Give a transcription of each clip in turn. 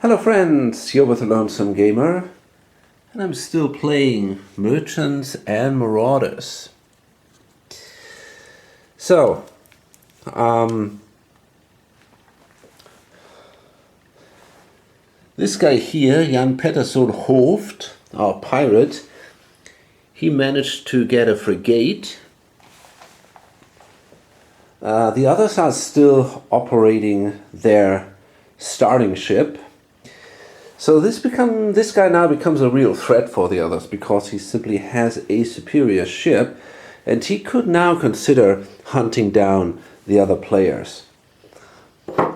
Hello friends, you're with the Lonesome Gamer, and I'm still playing Merchants and Marauders. So, this guy here, Jan Pettersson Hoofd, our pirate, he managed to get a frigate. The others are still operating their starting ship. So this guy now becomes a real threat for the others because he simply has a superior ship, and he could now consider hunting down the other players.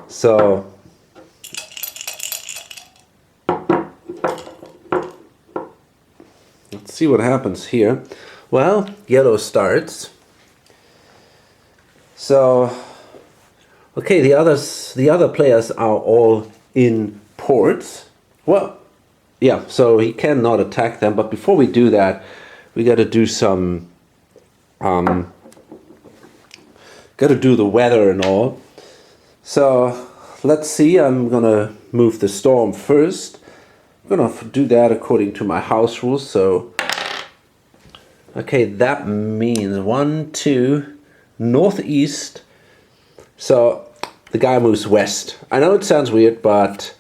So let's see what happens here. Well, yellow starts. So okay, the other players are all in ports. Well, yeah, so he cannot attack them, but before we do that, we got to do some, got to do the weather and all. So let's see, I'm gonna move the storm first. I'm gonna do that according to my house rules. So, okay, that means 1, 2, northeast. So the guy moves west. I know it sounds weird, but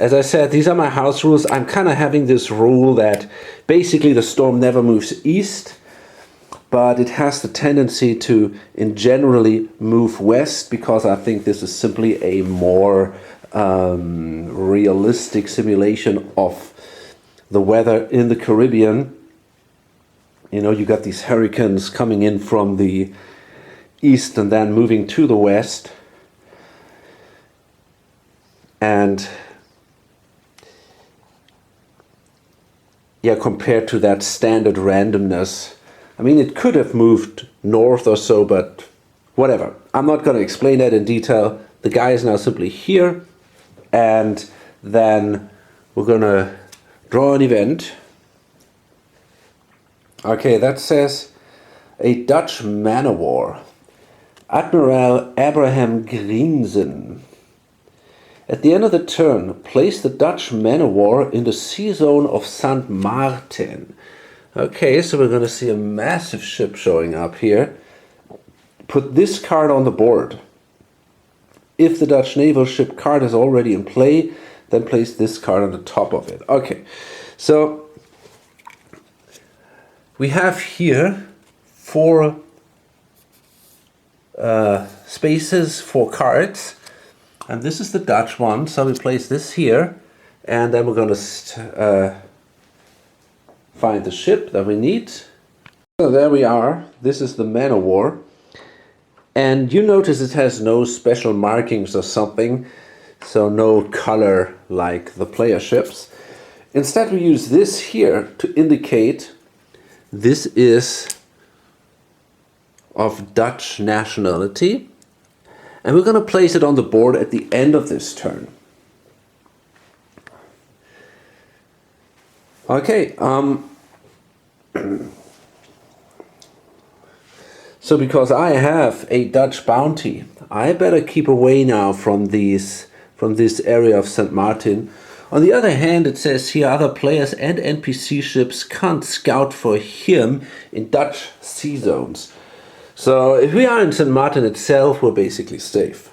as I said, these are my house rules. I'm kind of having this rule that basically the storm never moves east, but it has the tendency to generally move west, because I think this is simply a more realistic simulation of the weather in the Caribbean. You know, you got these hurricanes coming in from the east and then moving to the west. And yeah, compared to that standard randomness, I mean, it could have moved north or so, but whatever. I'm not going to explain that in detail. The guy is now simply here, and then we're going to draw an event. Okay, that says a Dutch man-of-war. Admiral Abraham Grinzen. At the end of the turn, place the Dutch man-of-war in the sea zone of St. Maarten. Okay, so we're going to see a massive ship showing up here. Put this card on the board. If the Dutch naval ship card is already in play, then place this card on the top of it. Okay, so we have here 4 spaces for cards. And this is the Dutch one, so we place this here, and then we're going to find the ship that we need. So there we are. This is the man-of-war. And you notice it has no special markings or something, so no color like the player ships. Instead, we use this here to indicate this is of Dutch nationality. And we're going to place it on the board at the end of this turn. Okay, so because I have a Dutch bounty, I better keep away now from this area of St. Maarten. On the other hand, it says here other players and NPC ships can't scout for him in Dutch sea zones. So if we are in St. Maarten itself, we're basically safe.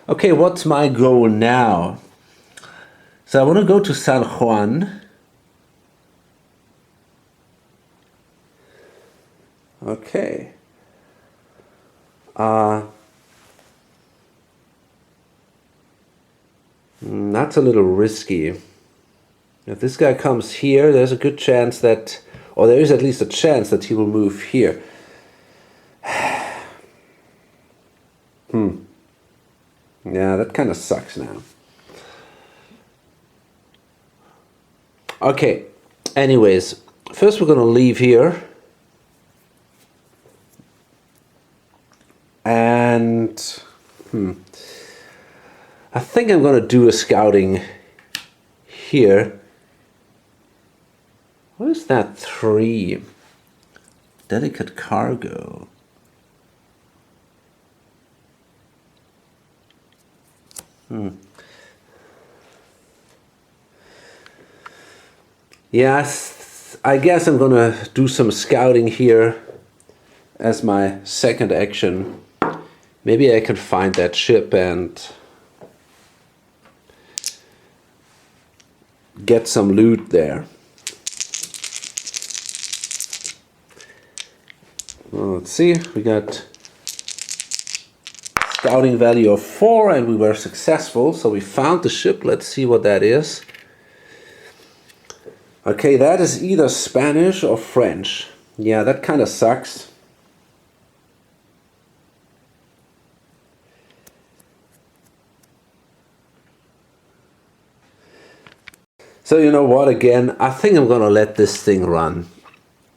Okay, what's my goal now? So I want to go to San Juan. Okay. That's a little risky. If this guy comes here, there's a good chance that, or there is at least a chance that he will move here. Yeah, that kind of sucks now. Okay, anyways, first we're going to leave here. And I think I'm going to do a scouting here. What is that 3? Delicate cargo. Yes, I guess I'm gonna do some scouting here as my second action. Maybe I can find that ship and get some loot there. Well, let's see, we got scouting value of 4 and we were successful, so we found the ship. Let's see what that is. Okay, that is either Spanish or French. Yeah, that kind of sucks. So you know what, again, I think I'm gonna let this thing run.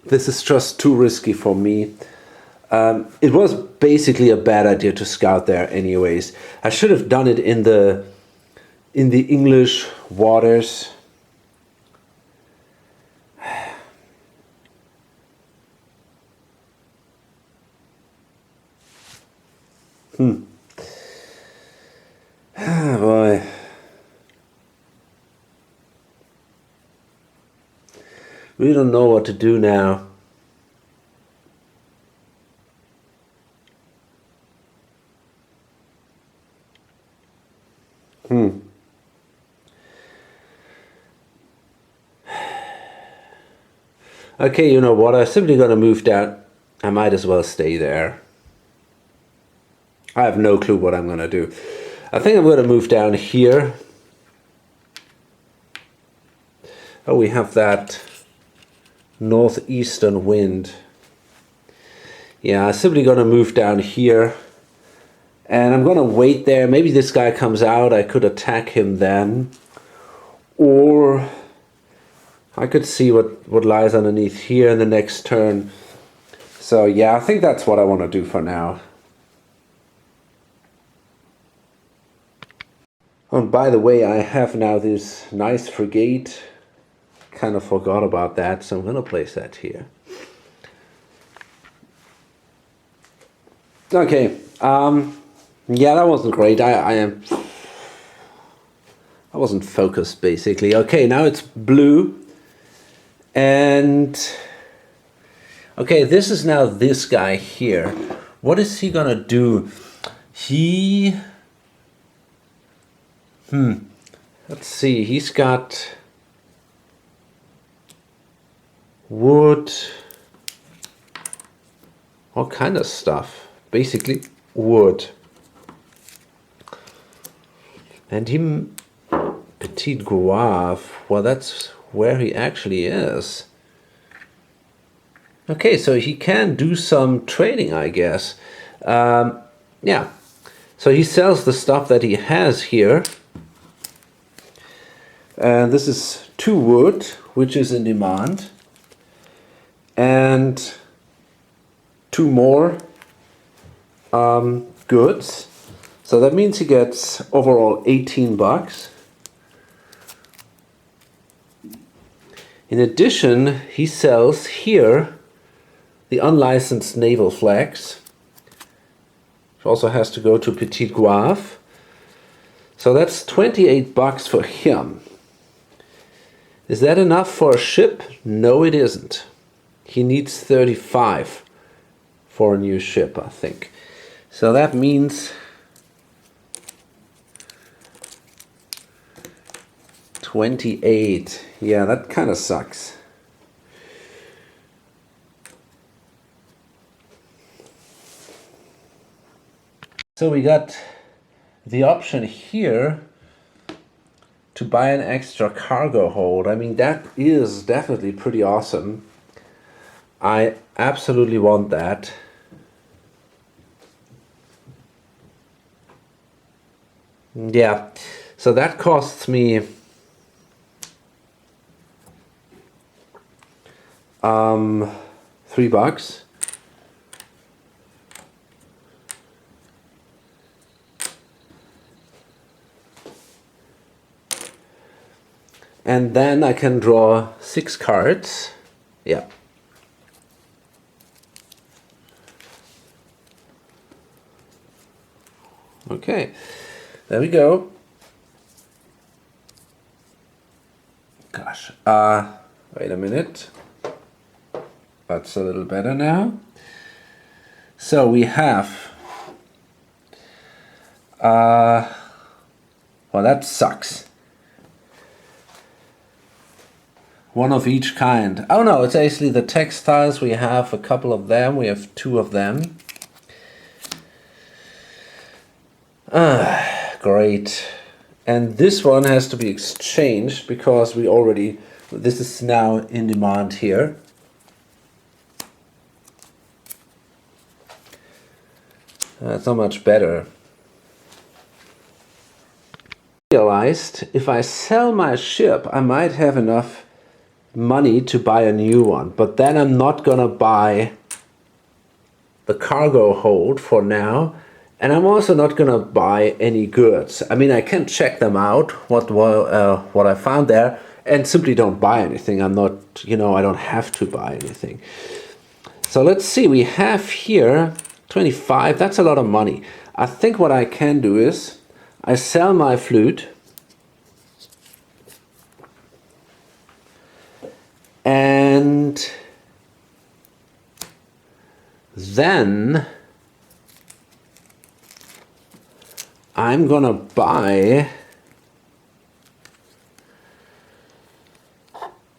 This is just too risky for me. It was basically a bad idea to scout there anyways. I should have done it in the English waters. Ah, boy. We don't know what to do now. Okay, you know what? I'm simply gonna move down. I might as well stay there. I have no clue what I'm gonna do. I think I'm gonna move down here. Oh, we have that northeastern wind. Yeah, I'm simply gonna move down here. And I'm gonna wait there. Maybe this guy comes out. I could attack him then. Or I could see what lies underneath here in the next turn. So yeah, I think that's what I want to do for now. Oh, and by the way, I have now this nice frigate. Kind of forgot about that, so I'm going to place that here. Okay, yeah, that wasn't great. I wasn't focused, basically. Okay, now it's blue. And okay, this is now this guy here. What is he gonna do? Let's see, he's got wood, all kind of stuff. Basically wood. And him Petit Guave, well, that's where he actually is. Okay, so he can do some trading, I guess. Yeah, so he sells the stuff that he has here. And this is 2 wood, which is in demand. And 2 more goods. So that means he gets overall 18 bucks. In addition, he sells here the unlicensed naval flags, which also has to go to Petit Guave. So that's 28 bucks for him. Is that enough for a ship? No, it isn't. He needs 35 for a new ship, I think. So that means 28. Yeah, that kind of sucks. So we got the option here to buy an extra cargo hold. I mean, that is definitely pretty awesome. I absolutely want that. Yeah, so that costs me $3. And then I can draw 6 cards. Yeah. Okay, there we go. gosh. Wait a minute. That's a little better now. So we have... well, that sucks. One of each kind. Oh no, it's actually the textiles. We have a couple of them. We have 2 of them. Great. And this one has to be exchanged because we already... This is now in demand here. That's not much better. I realized if I sell my ship, I might have enough money to buy a new one, but then I'm not gonna buy the cargo hold for now, and I'm also not gonna buy any goods. I mean, I can check them out, what I found there, and simply don't buy anything. I'm not, you know, I don't have to buy anything. So let's see, we have here 25, that's a lot of money. I think what I can do is I sell my flute, and then I'm gonna buy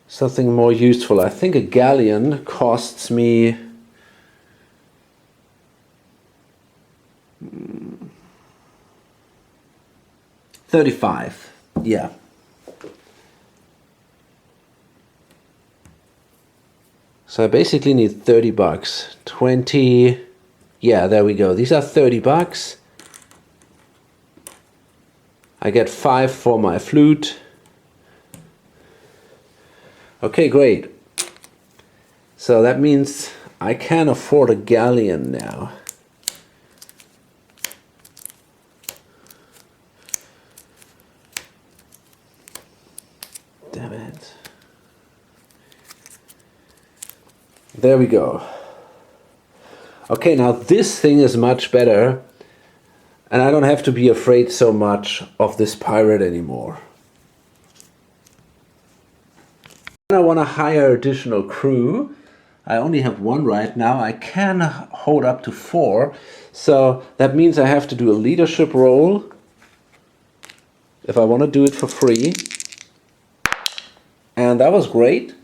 something more useful. I think a galleon costs me $35. Yeah. So I basically need 30 bucks. 20. Yeah, there we go. These are 30 bucks. I get 5 for my flute. Okay, great. So that means I can afford a galleon now. Damn it. There we go. Okay, now this thing is much better, and I don't have to be afraid so much of this pirate anymore. I want to hire additional crew. I only have 1 right now. I can hold up to 4, so that means I have to do a leadership role if I want to do it for free. And that was great.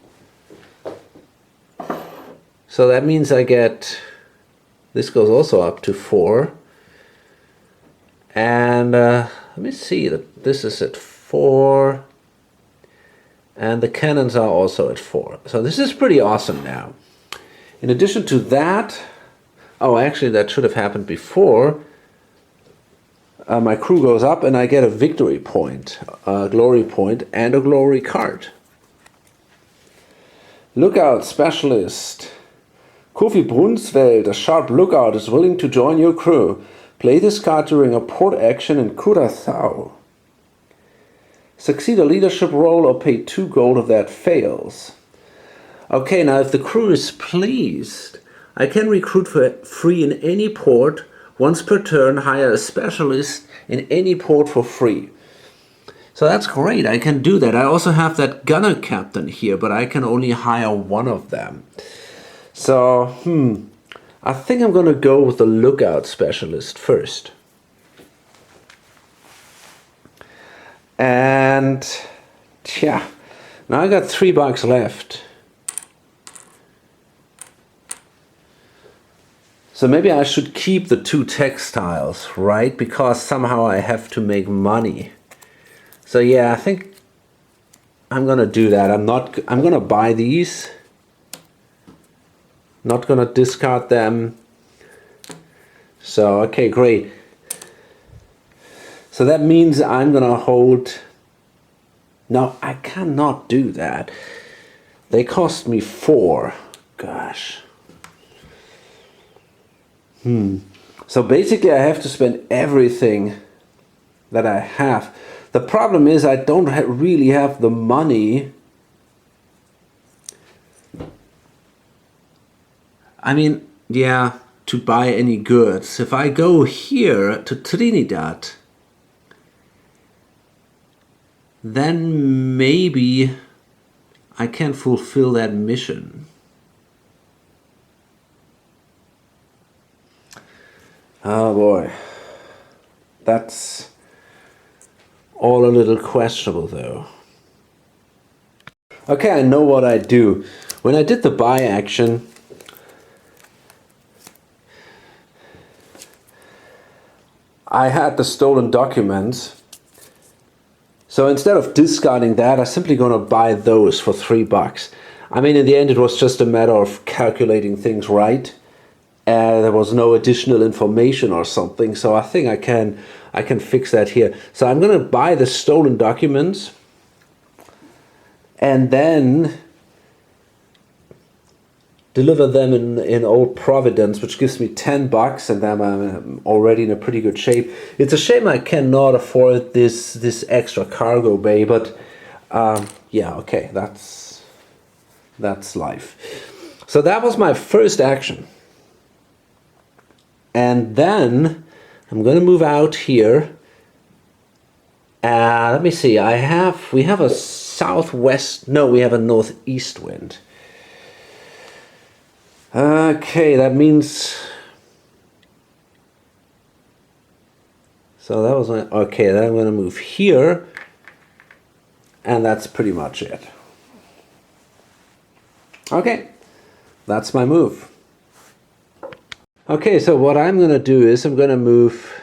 So that means I get, this goes also up to 4. And let me see, that this is at 4. And the cannons are also at 4. So this is pretty awesome now. In addition to that, oh, actually that should have happened before. My crew goes up and I get a victory point, a glory point, and a glory card. Lookout Specialist. Kofi Brunsfeld, a sharp lookout, is willing to join your crew. Play this card during a port action in Curaçao. Succeed a leadership role or pay 2 gold if that fails. Okay, now if the crew is pleased, I can recruit for free in any port. Once per turn, hire a specialist in any port for free. So that's great, I can do that. I also have that gunner captain here, but I can only hire 1 of them. So, I think I'm gonna go with the lookout specialist first. And, yeah, now I got $3 left. So maybe I should keep the 2 textiles, right? Because somehow I have to make money. So yeah, I think I'm gonna do that. I'm gonna buy these. Not gonna discard them. So, okay, great. So that means I'm gonna hold... No, I cannot do that. They cost me 4. Gosh. So basically I have to spend everything that I have. The problem is I don't really have the money. I mean, yeah, to buy any goods. If I go here to Trinidad, then maybe I can't fulfill that mission. Oh boy. That's all a little questionable though. Okay, I know what I do. When I did the buy action, I had the stolen documents. So instead of discarding that, I'm simply going to buy those for $3. I mean, in the end, it was just a matter of calculating things right. There was no additional information or something, so I think I can fix that here. So I'm going to buy the stolen documents, and then deliver them in Old Providence, which gives me $10, and then I'm already in a pretty good shape. It's a shame I cannot afford this extra cargo bay, but yeah, okay, that's life. So that was my first action. And then I'm going to move out here. Let me see. We have a southwest. No, we have a northeast wind. Okay, that means. So that was my. Okay, then I'm going to move here. And that's pretty much it. Okay, that's my move. Okay, so what I'm going to do is I'm going to move,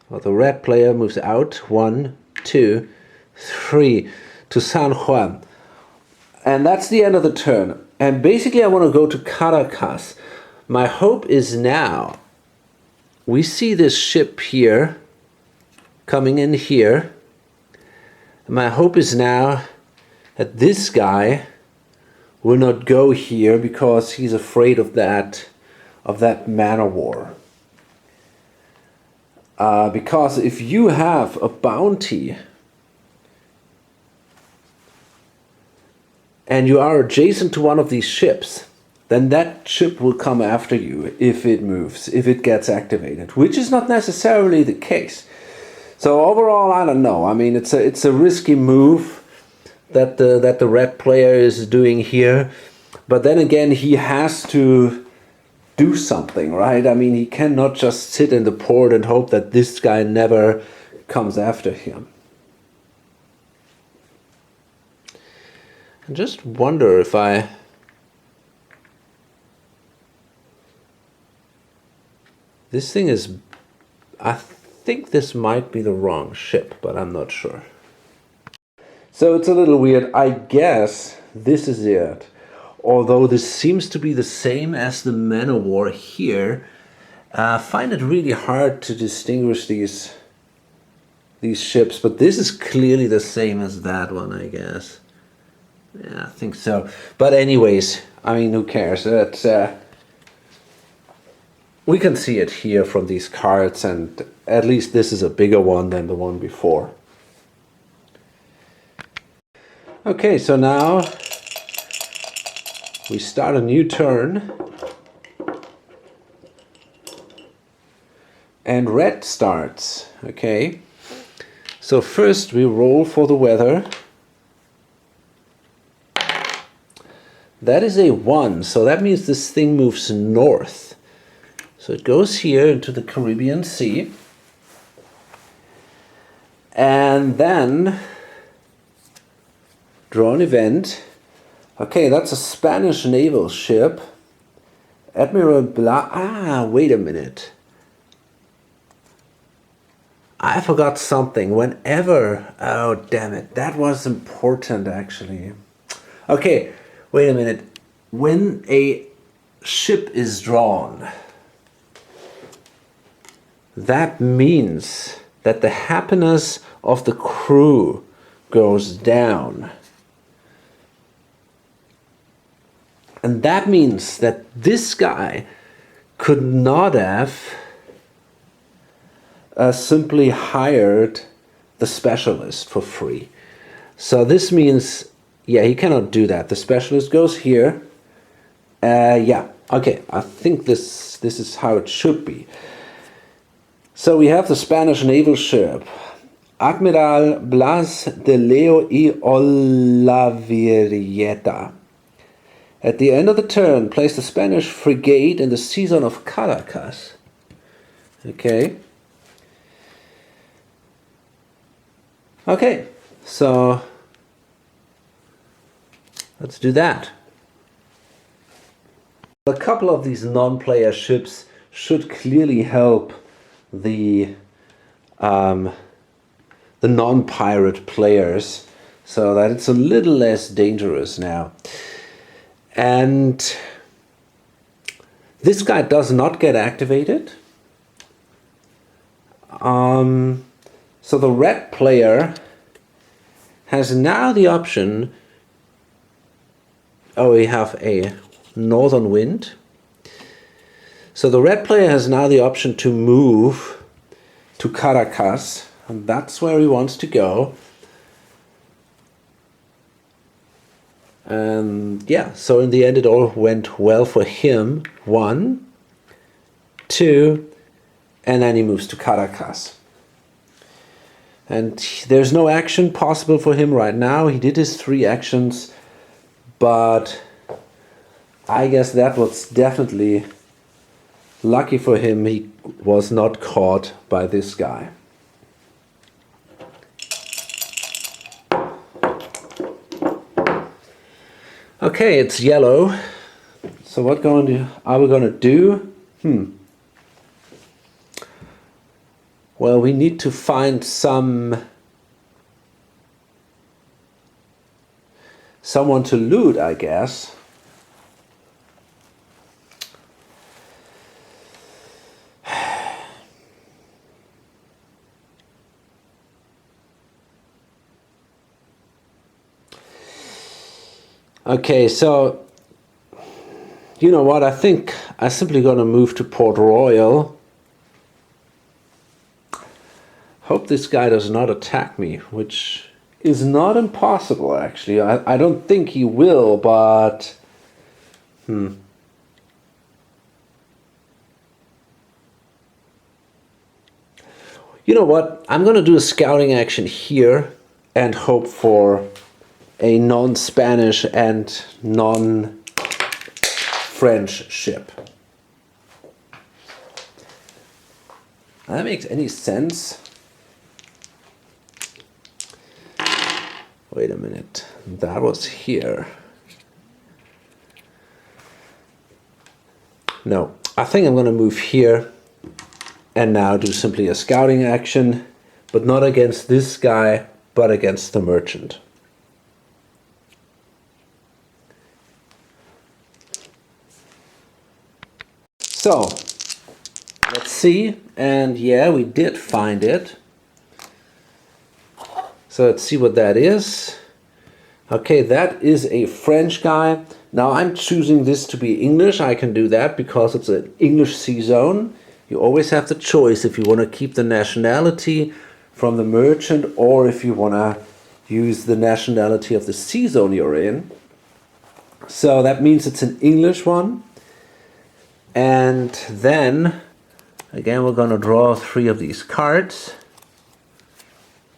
well, the red player moves out, 1, 2, 3, to San Juan. And that's the end of the turn. And basically I want to go to Caracas. My hope is now, we see this ship here, coming in here. My hope is now that this guy will not go here because he's afraid of that man of war. Because if you have a bounty and you are adjacent to one of these ships, then that ship will come after you if it moves, if it gets activated, which is not necessarily the case. So overall, I don't know. I mean, it's a risky move that the red player is doing here, but then again, he has to do something, right? I mean, he cannot just sit in the port and hope that this guy never comes after him. I just wonder if this thing is, I think this might be the wrong ship, but I'm not sure. So it's a little weird. I guess this is it. Although this seems to be the same as the man of war here, I find it really hard to distinguish these ships, but this is clearly the same as that one, I guess. Yeah, I think so. But anyways, I mean, who cares? We can see it here from these cards, and at least this is a bigger one than the one before. Okay, so now we start a new turn, and red starts. Okay, so first we roll for the weather. That is a 1, so that means this thing moves north. So it goes here into the Caribbean Sea, and then draw an event. Okay, that's a Spanish naval ship. Admiral Bla... wait a minute. I forgot something. Whenever... Oh, damn it. That was important, actually. Okay, wait a minute. When a ship is drawn, that means that the happiness of the crew goes down. And that means that this guy could not have simply hired the specialist for free. So this means, yeah, he cannot do that. The specialist goes here. Yeah, okay, I think this is how it should be. So we have the Spanish naval ship. Admiral Blas de Leo y Olavarrieta. At the end of the turn, place the Spanish frigate in the sea zone of Caracas. Okay. Okay, so let's do that. A couple of these non-player ships should clearly help the non-pirate players, so that it's a little less dangerous now. And this guy does not get activated. So the red player has now the option. Oh, we have a northern wind. So the red player has now the option to move to Caracas, and that's where he wants to go. And yeah, so in the end it all went well for him. 1, 2, and then he moves to Caracas. And there's no action possible for him right now. He did his 3 actions, but I guess that was definitely lucky for him. He was not caught by this guy. Okay, it's yellow. So what are we going to do? Well, we need to find someone to loot, I guess. Okay, so you know what? I think I'm simply going to move to Port Royal. Hope this guy does not attack me, which is not impossible, actually. I don't think he will, but you know what? I'm going to do a scouting action here and hope for a non-Spanish and non-French ship. That makes any sense? Wait a minute, that was here. No, I think I'm going to move here and now do simply a scouting action, but not against this guy, but against the merchant. So, let's see, and yeah, we did find it. So let's see what that is. Okay, that is a French guy. Now I'm choosing this to be English. I can do that because it's an English sea zone. You always have the choice if you want to keep the nationality from the merchant or if you want to use the nationality of the sea zone you're in. So that means it's an English one. And then, again, we're going to draw 3 of these cards.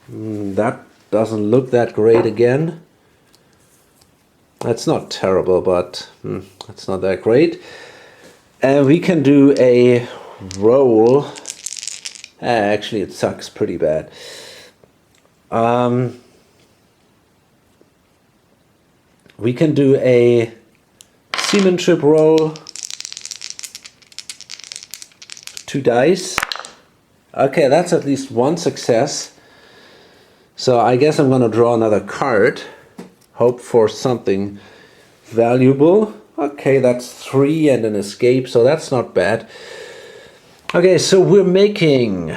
That doesn't look that great again. That's not terrible, but it's not that great. And we can do a roll. Actually, it sucks pretty bad. We can do a seamanship roll. 2 dice. Okay, that's at least 1 success. So I guess I'm going to draw another card. Hope for something valuable. Okay, that's 3 and an escape, so that's not bad. Okay, so we're making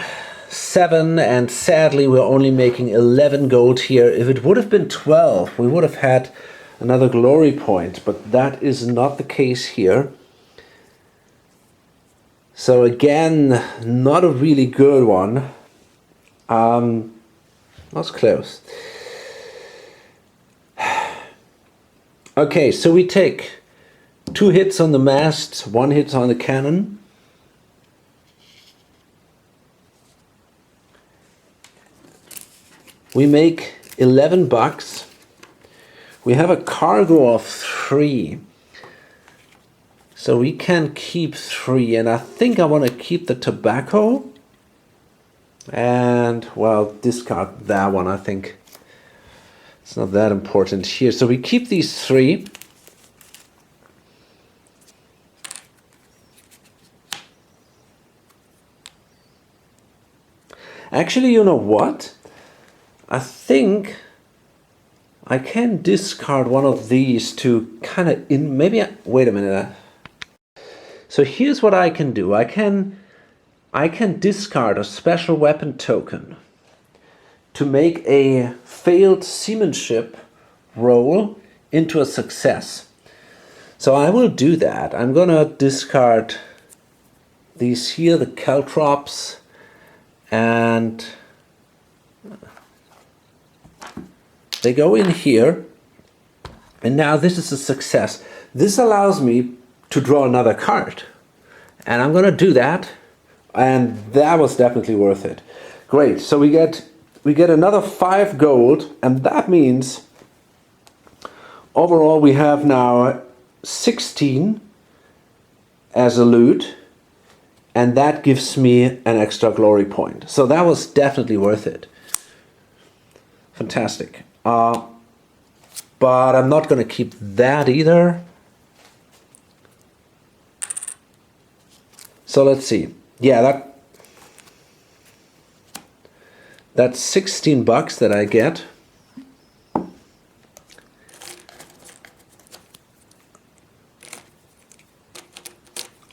7, and sadly we're only making 11 gold here. If it would have been 12, we would have had another glory point, but that is not the case here. So again, not a really good one. That's close. Okay, so we take 2 hits on the mast, 1 hit on the cannon. We make 11 bucks. We have a cargo of 3. So we can keep 3, and I think I want to keep the tobacco. And, well, discard that one, I think. It's not that important here. So we keep these 3. Actually, you know what? I think I can discard one of these to kind of wait a minute. So here's what I can do. I can discard a special weapon token to make a failed seamanship roll into a success. So I will do that. I'm gonna discard these here, the caltrops, and they go in here. And now this is a success. This allows me to draw another card. And I'm gonna do that. And that was definitely worth it. Great, so we get another 5 gold, and that means overall we have now 16 as a loot, and that gives me an extra glory point. So that was definitely worth it. Fantastic. But I'm not going to keep that either. So let's see. Yeah, that's 16 bucks that I get.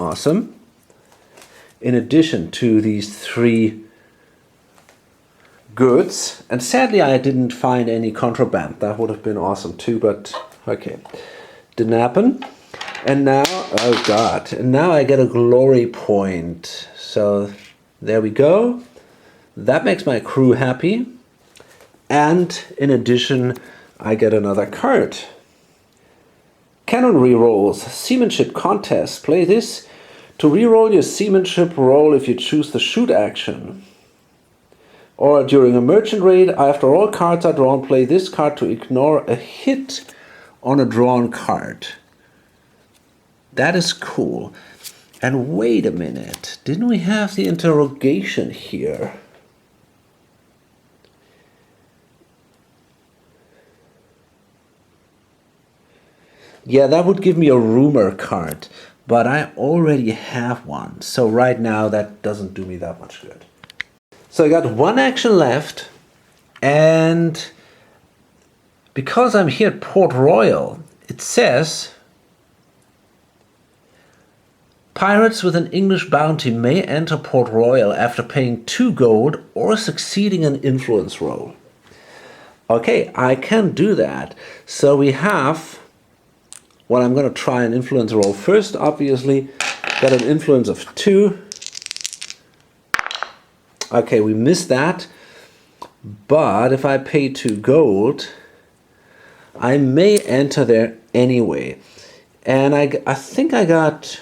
Awesome. In addition to these 3 goods, and sadly I didn't find any contraband. That would have been awesome too, but okay, didn't happen. And now, oh god, and now I get a glory point. So there we go. That makes my crew happy. And in addition, I get another card. Cannon rerolls, seamanship contest. Play this to reroll your seamanship roll if you choose the shoot action. Or during a merchant raid, after all cards are drawn, play this card to ignore a hit on a drawn card. That is cool. And wait a minute, didn't we have the interrogation here? Yeah, that would give me a rumor card, but I already have one. So right now that doesn't do me that much good. So I got 1 action left, and because I'm here at Port Royal, it says pirates with an English bounty may enter Port Royal after paying 2 gold or succeeding an influence roll. Okay, I can do that. So we have, well, I'm going to try an influence roll first, obviously. Got an influence of 2. Okay, we missed that. But if I pay 2 gold, I may enter there anyway. And I think I got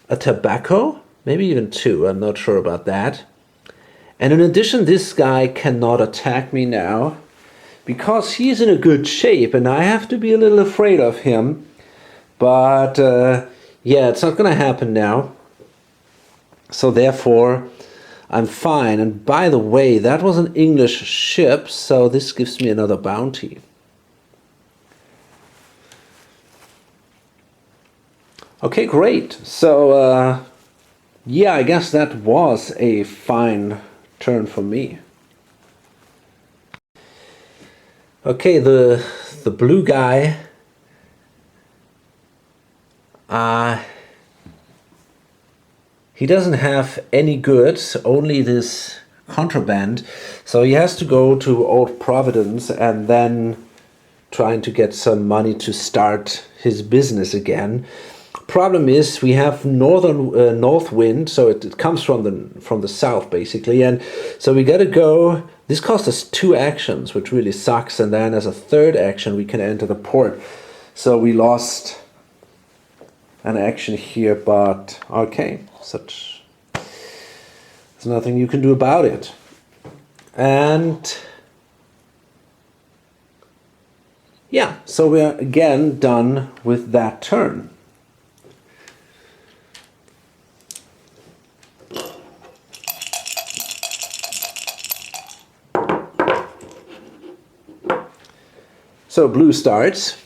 a tobacco, maybe even 2, I'm not sure about that. And in addition, this guy cannot attack me now because he's in a good shape and I have to be a little afraid of him. But yeah, it's not gonna happen now. So therefore, I'm fine. And by the way, that was an English ship, so this gives me another bounty. Okay, great. So, yeah, I guess that was a fine turn for me. Okay, the blue guy, he doesn't have any goods, only this contraband. So he has to go to Old Providence and then trying to get some money to start his business again. Problem is we have north wind, so it comes from the south basically, and so we gotta go. This cost us 2 actions, which really sucks, and then as a 3rd action we can enter the port. So we lost an action here, but okay, there's nothing you can do about it. And yeah, so we're again done with that turn. So blue starts.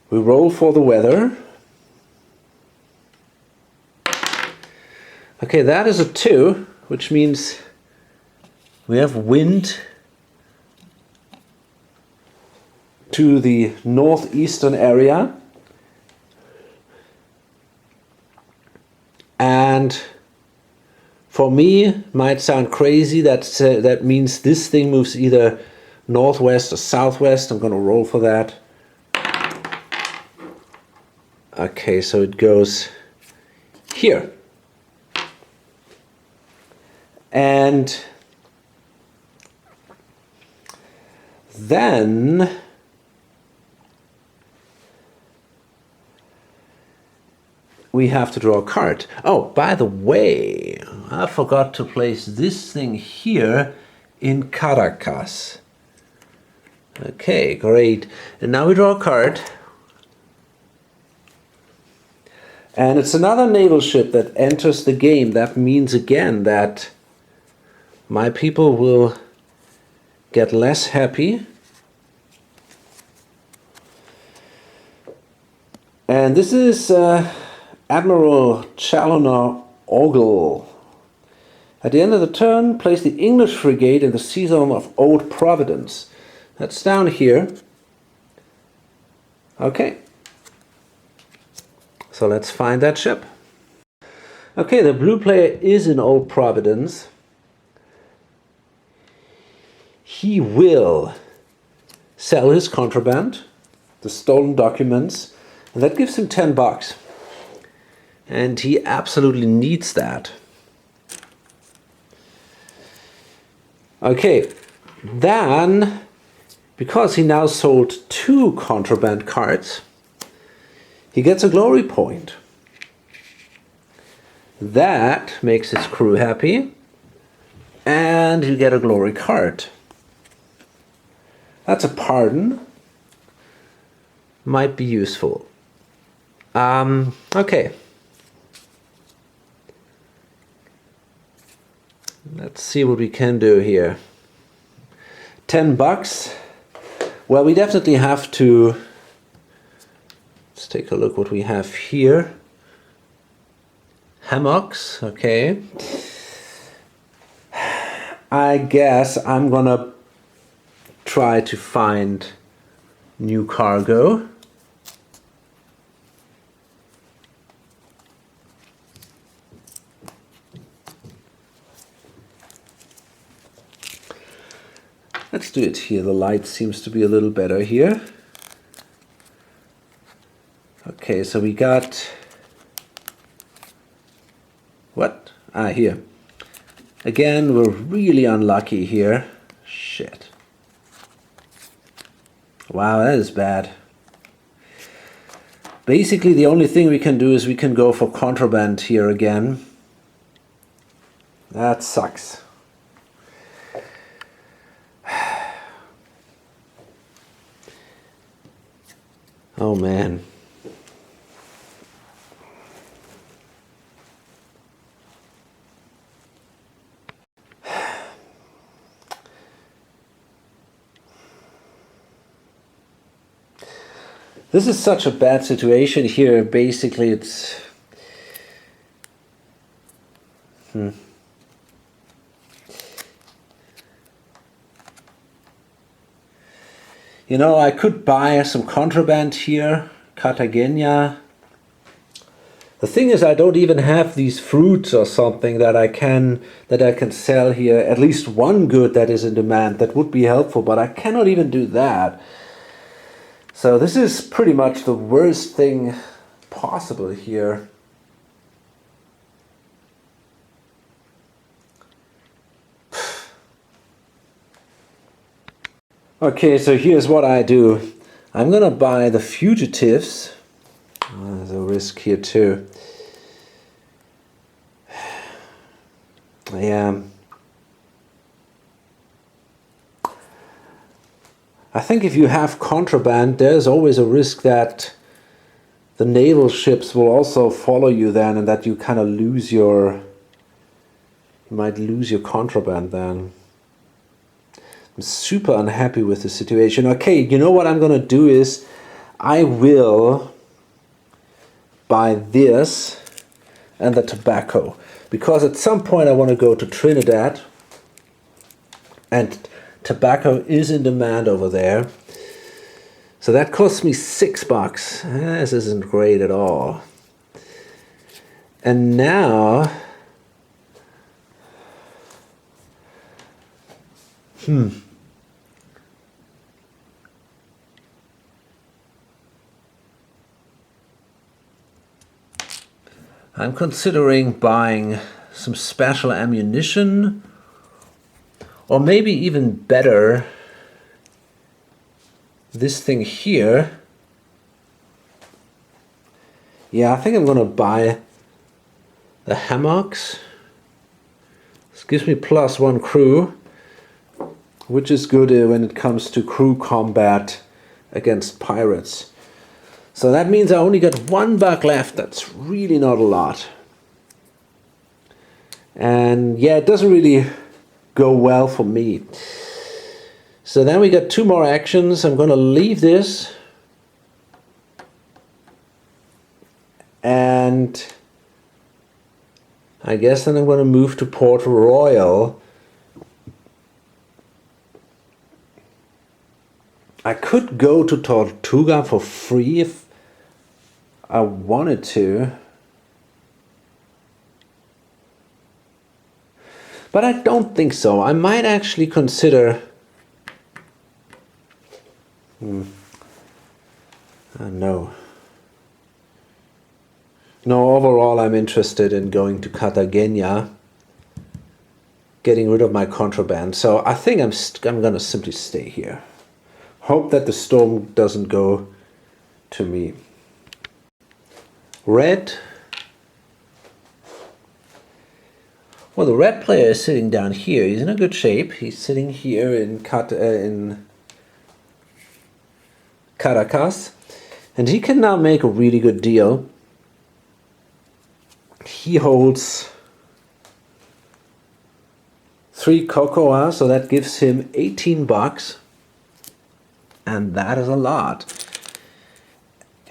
We roll for the weather. Okay, that is a 2, which means we have wind to the northeastern area. And for me, might sound crazy, that means this thing moves either northwest or southwest. I'm going to roll for that. Okay, so it goes here. And then we have to draw a card. Oh, by the way, I forgot to place this thing here in Caracas. Okay, great. And now we draw a card. And it's another naval ship that enters the game. That means again that my people will get less happy. And this is Admiral Challoner Ogle. At the end of the turn, place the English frigate in the sea zone of Old Providence. That's down here. Okay. So let's find that ship. Okay, the blue player is in Old Providence. He will sell his contraband, the stolen documents, and that gives him $10. And he absolutely needs that. Okay, then, because he now sold 2 contraband cards, he gets a glory point. That makes his crew happy, and you get a glory card. That's a pardon. Might be useful. Okay. Let's see what we can do here. $10. Well, we definitely have to. Let's take a look what we have here. Hammocks, okay. I guess I'm gonna try to find new cargo. Let's do it here. The light seems to be a little better here. Okay, so we got... What? Ah, here. Again, we're really unlucky here. Shit. Wow, that is bad. Basically, the only thing we can do is we can go for contraband here again. That sucks. Oh man. This is such a bad situation here. Basically, it's... You know, I could buy some contraband here, Cartagena. The thing is, I don't even have these fruits or something that I can sell here. At least one good that is in demand. That would be helpful, but I cannot even do that. So this is pretty much the worst thing possible here. Okay, so here's what I do. I'm gonna buy the fugitives. Oh, there's a risk here too. Yeah. I think if you have contraband, there's always a risk that the naval ships will also follow you then, and that you kind of lose your... You might lose your contraband then. I'm super unhappy with the situation. Okay, you know what I'm gonna do is I will buy this and the tobacco, because at some point I want to go to Trinidad and tobacco is in demand over there. So that costs me $6. This isn't great at all. And now I'm considering buying some special ammunition, or maybe even better, this thing here. Yeah, I think I'm gonna buy the hammocks. This gives me +1 crew, which is good when it comes to crew combat against pirates. So that means I only got $1 left. That's really not a lot. And yeah, it doesn't really go well for me. So then we got 2 more actions. I'm gonna leave this. And I guess then I'm gonna move to Port Royal. I could go to Tortuga for free if I wanted to. But I don't think so. I might actually consider... No. No, overall I'm interested in going to Cartagena, getting rid of my contraband. So I think I'm gonna simply stay here. Hope that the storm doesn't go to me. Red. Well, the red player is sitting down here. He's in a good shape. He's sitting here in Caracas, and he can now make a really good deal. He holds 3 cocoa, so that gives him $18, and that is a lot.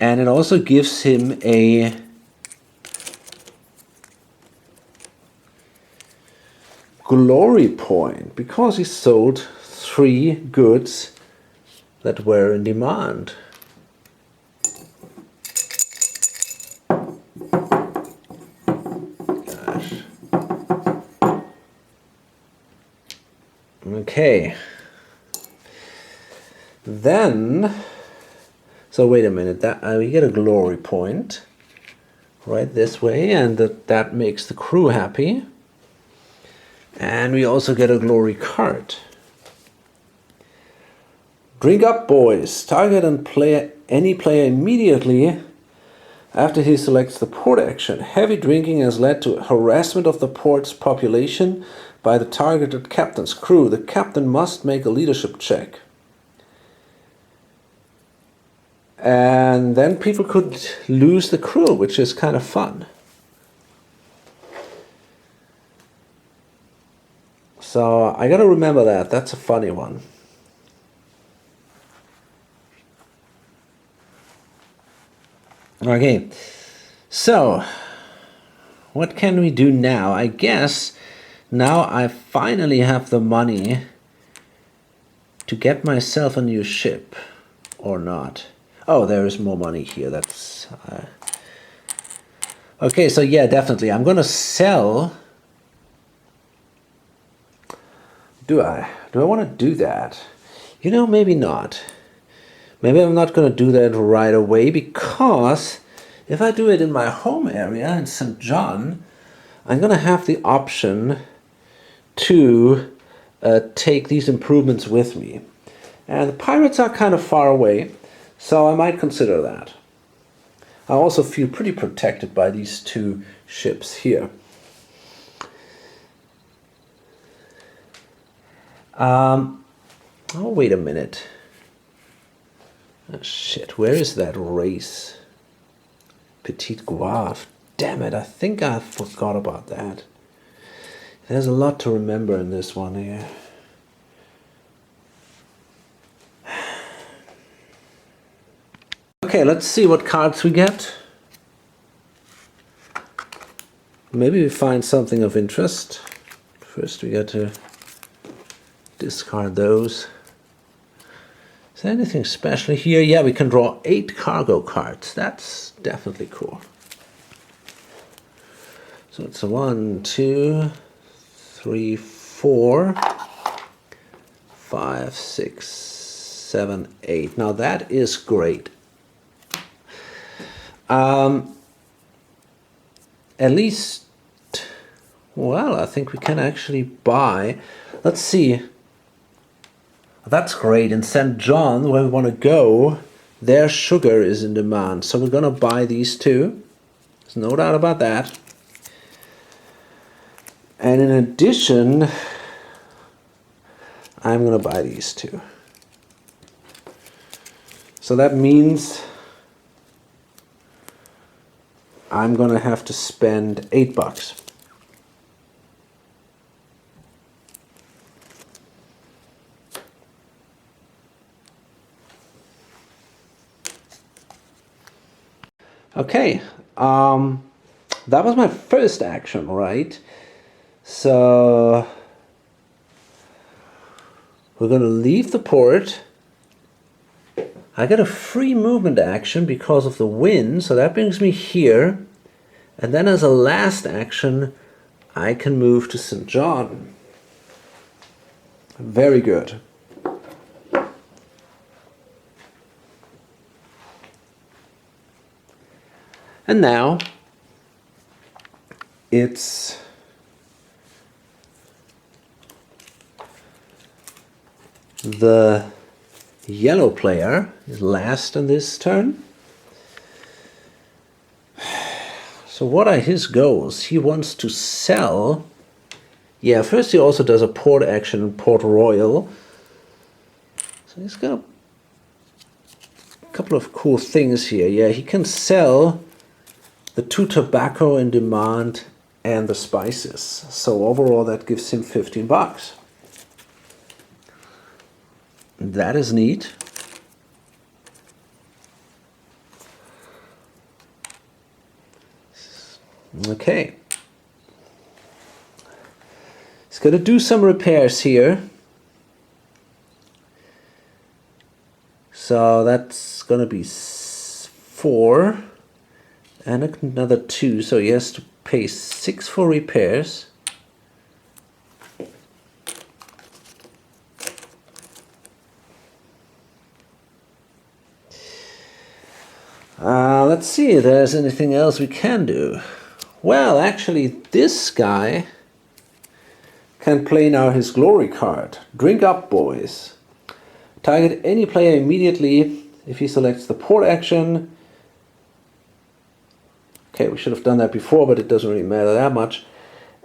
And it also gives him a glory point, because he sold 3 goods that were in demand. Gosh. Okay. Then, so wait a minute, that we get a glory point right this way, and that makes the crew happy. And we also get a glory card. Drink up, boys. Target and any player immediately after he selects the port action. Heavy drinking has led to harassment of the port's population by the targeted captain's crew. The captain must make a leadership check. And then people could lose the crew, which is kind of fun. So I gotta remember that. That's a funny one. Okay, so what can we do now? I guess now I finally have the money to get myself a new ship, or not. Oh, there is more money here. That's okay. So yeah, definitely I'm gonna sell. Do I want to do that? You know, maybe not. Maybe I'm not going to do that right away, because if I do it in my home area in St. John, I'm going to have the option to take these improvements with me. And the pirates are kind of far away, so I might consider that. I also feel pretty protected by these 2 ships here. Oh, wait a minute. Oh, shit, where is that race? Petite Guave. Damn it, I think I forgot about that. There's a lot to remember in this one here. Okay, let's see what cards we get. Maybe we find something of interest. First we got to discard those. Is there anything special here? Yeah, we can draw 8 cargo cards. That's definitely cool. So it's a 1, 2, 3, 4, 5, 6, 7, 8. Now that is great. At least, well, I think we can actually buy. Let's see. That's great. In St. John, where we want to go, their sugar is in demand. So we're going to buy these two. There's no doubt about that. And in addition, I'm going to buy these two. So that means I'm going to have to spend $8. Okay, that was my first action, right? So we're going to leave the port. I get a free movement action because of the wind, so that brings me here. And then as a last action, I can move to St. John. Very good. And now it's the yellow player is last on this turn. So what are his goals? He wants to sell. Yeah, first he also does a port action in Port Royal. So he's got a couple of cool things here. Yeah, he can sell the 2 tobacco in demand and the spices. So overall that gives him $15. That is neat. Okay. He's going to do some repairs here. So that's going to be 4 and another 2. So he has to pay 6 for repairs. Let's see if there's anything else we can do. Well, actually, this guy can play now his glory card. Drink up, boys. Target any player immediately if he selects the port action. Okay, we should have done that before, but it doesn't really matter that much.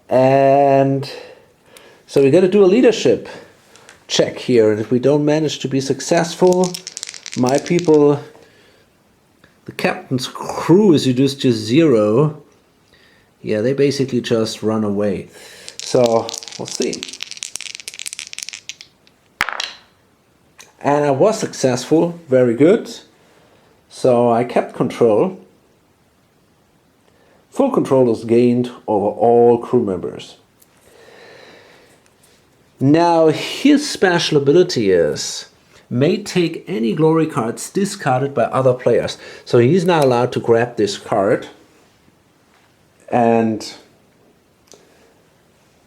And so we got to do a leadership check here. And if we don't manage to be successful, my people, the captain's crew is reduced to 0. Yeah, they basically just run away. So we'll see. And I was successful, very good. So I kept control. Full control is gained over all crew members. Now his special ability is may take any glory cards discarded by other players. So he's now allowed to grab this card. And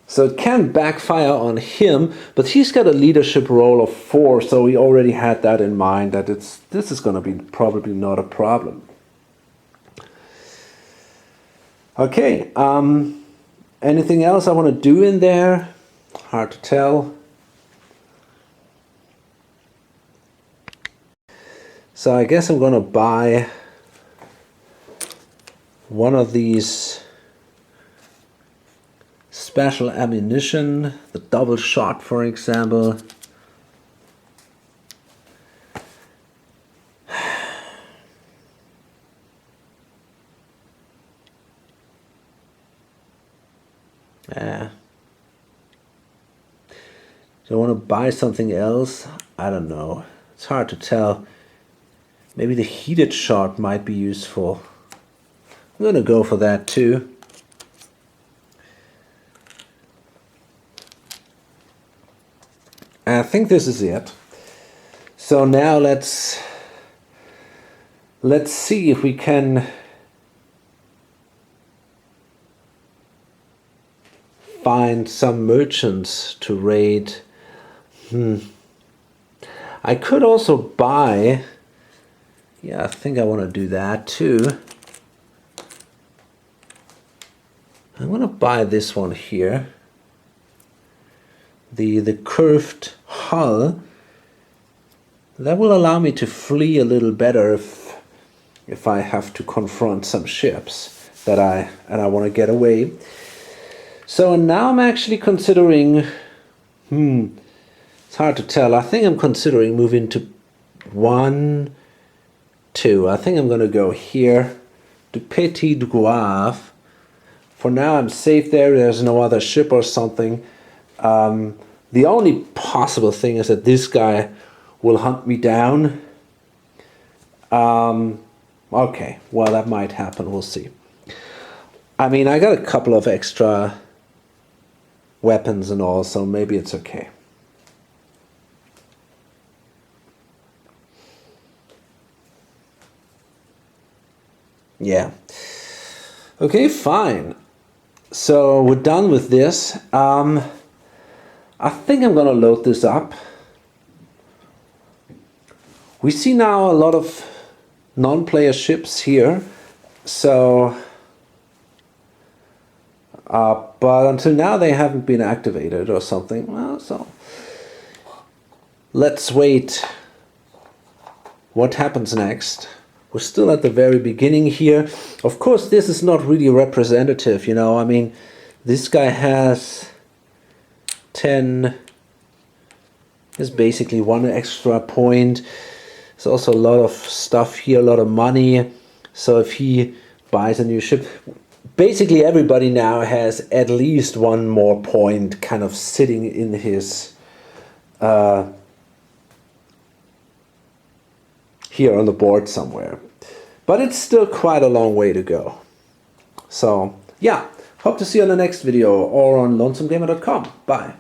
so it can backfire on him, but he's got a leadership role of 4, so he already had that in mind, that this is going to be probably not a problem. Okay, anything else I want to do in there? Hard to tell. So I guess I'm going to buy one of these special ammunition, the double shot, for example. Do I want to buy something else? I don't know. It's hard to tell. Maybe the heated shot might be useful. I'm gonna go for that too. I think this is it. So now let's see if we can find some merchants to raid. I could also buy. Yeah, I think I want to do that too. I'm gonna buy this one here. The curved hull. That will allow me to flee a little better if I have to confront some ships that I want to get away. So now I'm actually considering. It's hard to tell. I think I'm considering moving to 1, 2. I think I'm gonna go here to Petit Goave. For now, I'm safe there. There's no other ship or something. The only possible thing is that this guy will hunt me down. Okay, well, that might happen. We'll see. I mean, I got a couple of extra weapons and all, so maybe it's okay. Yeah. Okay, fine. So we're done with this. I think I'm gonna load this up. We see now a lot of non-player ships here, so but until now they haven't been activated or something. Well, so let's wait what happens next. We're still at the very beginning here. Of course, this is not really representative, you know. I mean, this guy has 10. There's basically 1 extra point. There's also a lot of stuff here, a lot of money. So if he buys a new ship, basically everybody now has at least 1 more point kind of sitting in his here on the board somewhere. But it's still quite a long way to go. So yeah, hope to see you on the next video or on lonesomegamer.com. Bye.